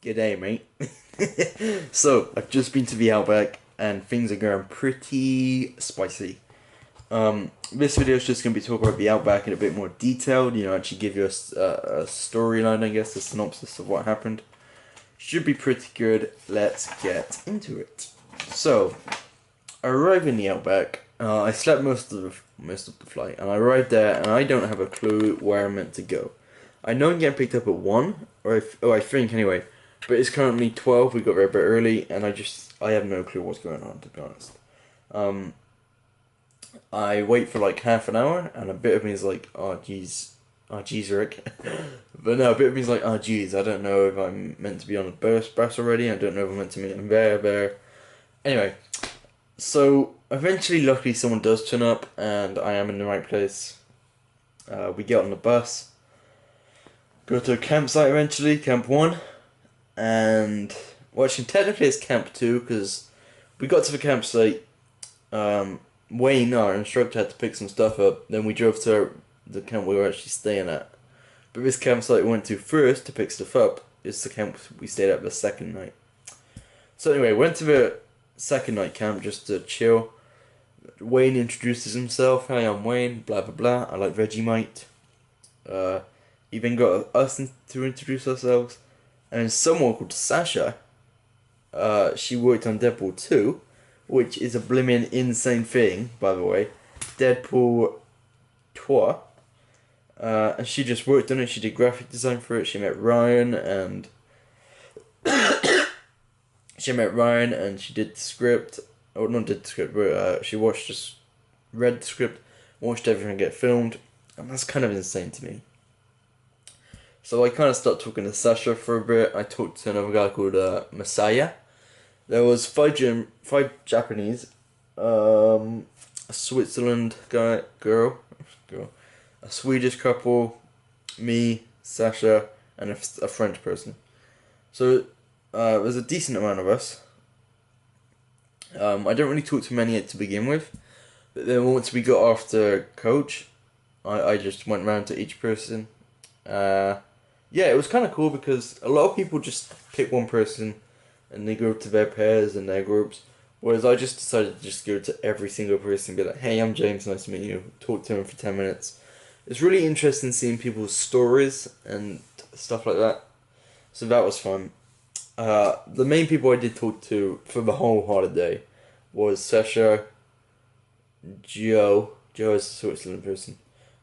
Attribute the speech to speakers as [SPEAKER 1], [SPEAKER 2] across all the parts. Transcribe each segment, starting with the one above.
[SPEAKER 1] G'day, mate. So, I've just been to the Outback and things are going pretty spicy. This video is just going to be talking about the Outback in a bit more detail, actually give you a storyline, I guess, a synopsis of what happened. Should be pretty good. Let's get into it. So, I arrived in the Outback. I slept most of the flight, and I arrived there, and I don't have a clue where I'm meant to go. I know I'm getting picked up at 1, I think anyway, but it's currently 12, we got there a bit early, and I have no clue what's going on, to be honest. I wait for like half an hour, and a bit of me is like, oh geez, Rick. But no, a bit of me is like, oh geez, I don't know if I'm meant to be on a bus already, I don't know if I'm meant to meet him there. Anyway, so eventually, luckily, someone does turn up, and I am in the right place. We get on the bus, go to a campsite eventually, Camp 1, and, well, actually, technically it's Camp 2, because we got to the campsite, Wayne, our instructor, had to pick some stuff up, then we drove to the camp we were actually staying at. But this campsite we went to first to pick stuff up is the camp we stayed at the second night. So anyway, went to the second night camp just to chill. Wayne introduces himself. Hi, I'm Wayne, blah blah blah. I like Vegemite. He then got us to introduce ourselves. And someone called Sasha, she worked on Deadpool 2, which is a blimmin' insane thing, by the way. Deadpool 2. And she just worked on it, she did graphic design for it, she met Ryan and she did the script, or not did the script, but she read the script, watched everything get filmed, and that's kind of insane to me. So I kind of started talking to Sasha for a bit. I talked to another guy called Messiah. There was five Japanese, a Switzerland girl, a Swedish couple, me, Sasha, and a French person. So there's a decent amount of us. I don't really talk to many to begin with, but then once we got off the coach, I just went round to each person. Yeah, it was kind of cool because a lot of people just pick one person and they go to their pairs and their groups, whereas I just decided to just go to every single person and be like, hey, I'm James, nice to meet you, talk to him for 10 minutes. It's really interesting seeing people's stories and stuff like that, so that was fun. The main people I did talk to for the whole holiday was Sasha, Joe is a Switzerland person,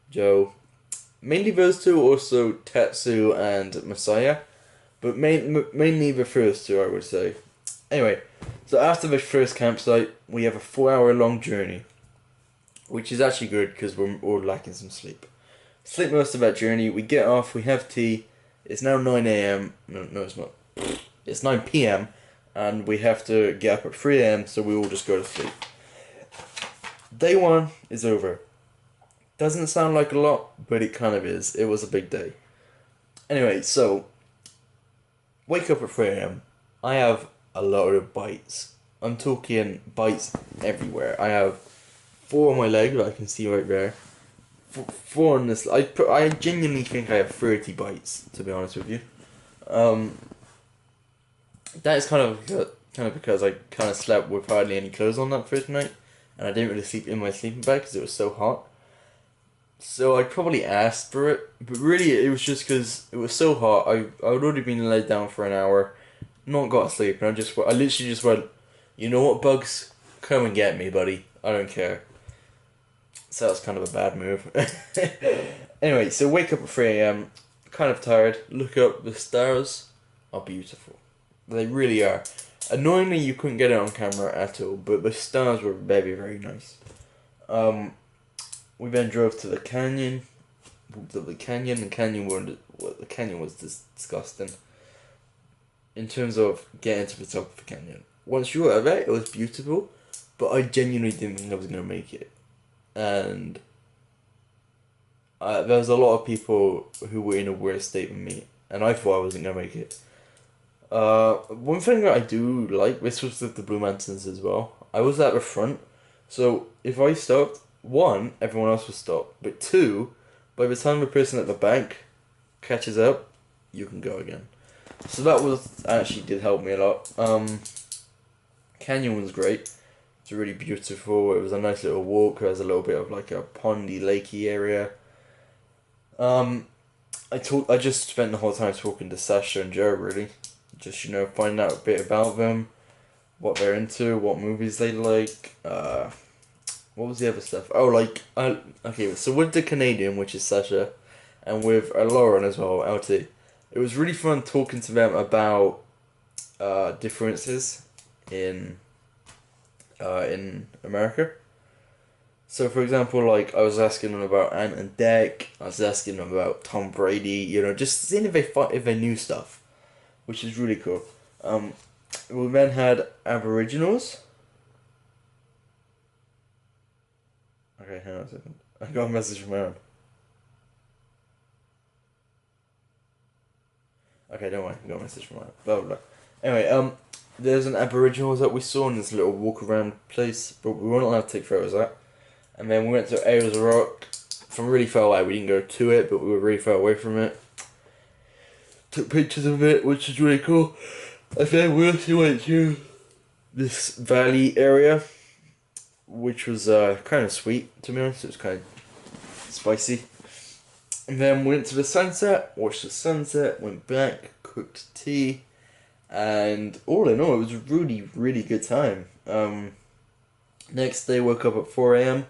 [SPEAKER 1] Joe, mainly those two, also Tetsu and Messiah, but mainly the first two, I would say. Anyway, so after the first campsite, we have a 4-hour long journey, which is actually good because we're lacking some sleep. Sleep most of that journey, we get off, we have tea, it's now 9 a.m, no it's not, it's 9 p.m, and we have to get up at 3 a.m, so we all just go to sleep. Day 1 is over. Doesn't sound like a lot, but it kind of is. It was a big day. Anyway, so, wake up at 3 a.m. I have a load of bites. I'm talking bites everywhere. I have 4 on my leg that I can see right there. 4 on this. I genuinely think I have 30 bites, to be honest with you. That is kind of because I kind of slept with hardly any clothes on that first night, and I didn't really sleep in my sleeping bag because it was so hot. So I probably asked for it, but really it was just because it was so hot. I'd already been laid down for an hour, not got sleep, and I literally just went, you know what, Bugs, come and get me, buddy. I don't care. So that was kind of a bad move. Anyway, so wake up at 3 a.m, kind of tired, look up, the stars are beautiful. They really are. Annoyingly, you couldn't get it on camera at all, but the stars were very, very nice. We then drove to the canyon. The canyon was disgusting. In terms of getting to the top of the canyon. Once you were there, it was beautiful, but I genuinely didn't think I was going to make it. And there was a lot of people who were in a worse state than me, and I thought I wasn't going to make it. One thing that I do like, this was with the Blue Mountains as well, I was at the front, so if I stopped, 1, everyone else would stop, but 2, by the time the person at the back catches up, you can go again. So that was actually did help me a lot. Canyon was great. It's really beautiful. It was a nice little walk. There was a little bit of like a pondy, lakey area. Um, I just spent the whole time talking to Sasha and Joe. Really, just finding out a bit about them, what they're into, what movies they like. What was the other stuff? Oh, okay. So with the Canadian, which is Sasha, and with Lauren as well, LT. It was really fun talking to them about differences in in America. So, for example, like I was asking them about Ant and Dec. I was asking them about Tom Brady. Just seeing if they knew stuff, which is really cool. Um, we then had Aboriginals. Okay, hang on a second. I got a message from Aaron. Okay, don't worry. I got a message from Aaron. Blah blah blah. Anyway, there's an Aboriginals that we saw in this little walk around place, but we weren't allowed to take photos of that. And then we went to Ayers Rock from really far away. We didn't go to it, but we were really far away from it. Took pictures of it, which is really cool. And then we also went to this valley area, which was kind of sweet, to be honest. It was kind of spicy. And then we went to the sunset, watched the sunset, went back, cooked tea, and all in all, it was a really, really good time. Next day, woke up at 4 a.m.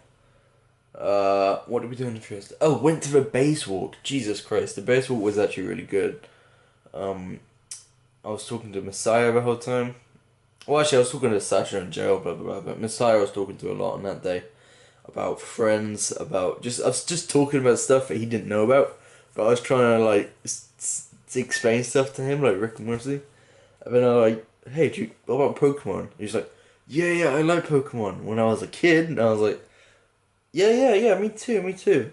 [SPEAKER 1] What did we do on the first? Oh, went to the base walk. Jesus Christ, the base walk was actually really good. I was talking to Messiah the whole time. Well, actually, I was talking to Sasha and Joe, blah blah blah. But Messiah I was talking to a lot on that day about friends, about I was just talking about stuff that he didn't know about. But I was trying to like explain stuff to him, like Rick and Morty. And then I was like, hey, what about Pokemon? He's like, yeah, I like Pokemon. When I was a kid, and I was like, yeah, me too, me too.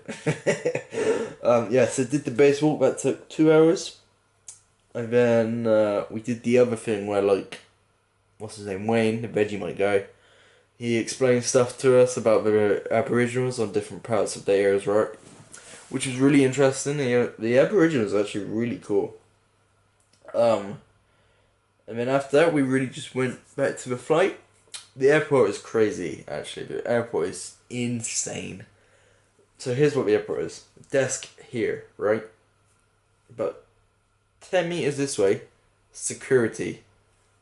[SPEAKER 1] Yeah, so did the base walk, that took 2 hours. And then we did the other thing where, like, what's his name, Wayne, the Vegemite guy, he explained stuff to us about the Aboriginals on different parts of the Ayers Rock, which was really interesting. The Aboriginals are actually really cool. And then after that, we really just went back to the flight. The airport is crazy, actually. The airport is insane. So here's what the airport is. Desk here, right? But 10 meters this way, security.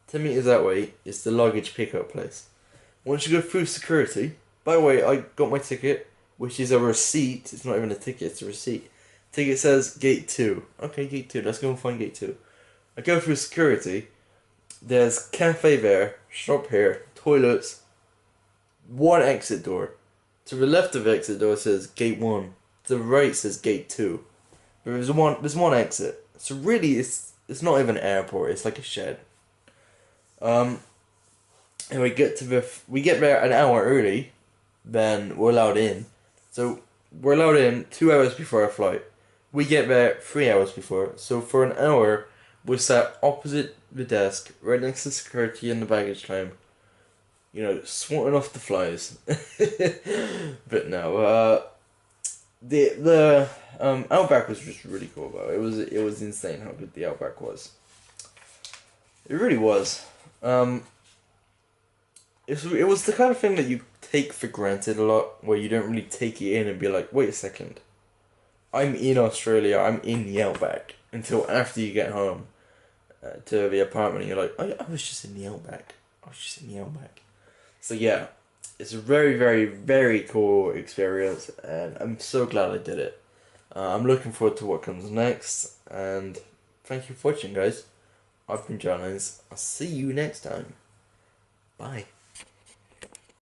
[SPEAKER 1] 10 meters that way is the luggage pickup place. Once you go through security, by the way, I got my ticket, which is a receipt. It's not even a ticket, it's a receipt. Ticket says gate 2. Okay, gate 2. Let's go and find gate 2. I go through security. There's cafe there, shop here, toilets, one exit door. To the left of the exit door says gate 1. To the right says gate 2. But there's one exit. So really it's not even an airport, it's like a shed. And we get there an hour early, then we're allowed in. So we're allowed in 2 hours before our flight. We get there 3 hours before. So for an hour we're sat opposite the desk, right next to security and the baggage claim. Swatting off the flies. But no, the Outback was just really cool though. It was insane how good the Outback was. It really was. It was the kind of thing that you take for granted a lot, where you don't really take it in and be like, wait a second, I'm in Australia, I'm in the Outback, until after you get home to the apartment and you're like, I was just in the Outback. So yeah, it's a very, very, very cool experience, and I'm so glad I did it. I'm looking forward to what comes next, and thank you for watching, guys. I've been John Lines. I'll see you next time. Bye.